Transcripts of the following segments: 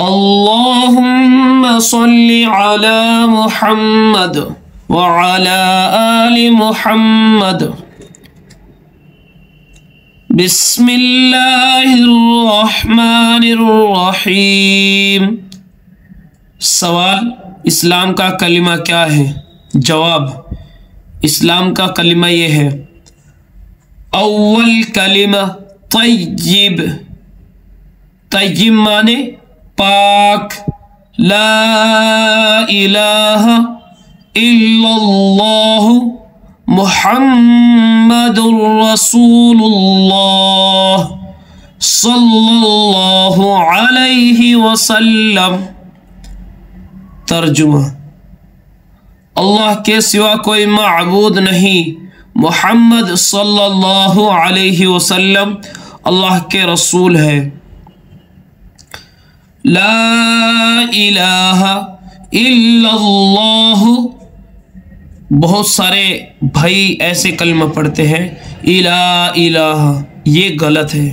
اللهم صل على محمد وعلى آل محمد بسم اللہ الرحمن الرحیم۔ سوال: اسلام کا کلمہ کیا ہے؟ جواب: اسلام کا کلمہ یہ ہے: اول کلمہ طیب، طیب معنی پاک، لا الہ الا اللہ محمد رسول اللہ صلی اللہ علیہ وسلم۔ ترجمہ: اللہ کے سوا کوئی معبود نہیں، محمد صلی اللہ علیہ وسلم اللہ کے رسول ہے۔ لا الہ الا اللہ، بہت سارے بھائی ایسے کلمہ پڑھتے ہیں الہ، یہ غلط ہے۔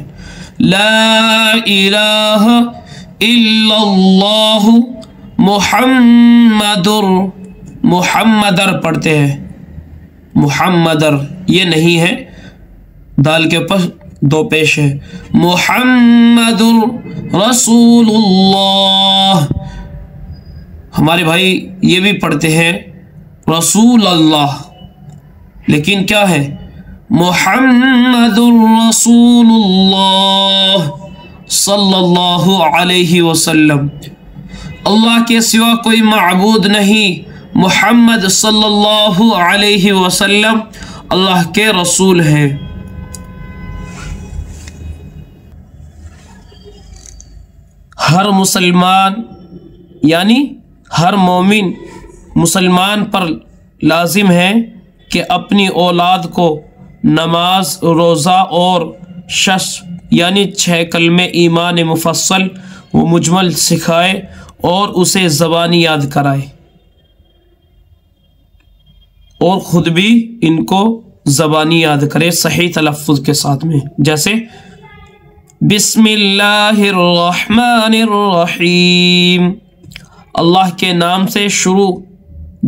لا الہ الا اللہ محمدر پڑھتے ہیں، محمدر یہ نہیں ہے، دال کے اوپر دو پیش ہے۔ محمد رسول اللہ، ہمارے بھائی یہ بھی پڑھتے ہیں رسول اللہ، لیکن کیا ہے؟ محمد رسول اللہ صلی اللہ علیہ وسلم۔ اللہ کے سوا کوئی معبود نہیں، محمد صلی اللہ علیہ وسلم اللہ کے رسول ہے۔ ہر مسلمان یعنی ہر مومن مسلمان پر لازم ہے کہ اپنی اولاد کو نماز، روزہ اور یعنی 6 کلمے ایمان مفصل و مجمل سکھائے اور اسے زبانی یاد کرائے، اور خود بھی ان کو زبانی یاد کرے صحیح تلفظ کے ساتھ میں، جیسے بسم اللہ الرحمن الرحیم، اللہ کے نام سے شروع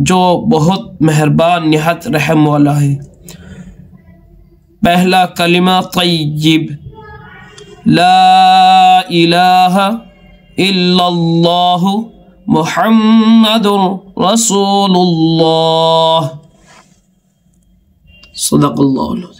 جو بہت مہربان نہایت رحم والا ہے۔ پہلا کلمہ طیب، لا الہ الا اللہ محمد رسول اللہ۔ صدق اللہ۔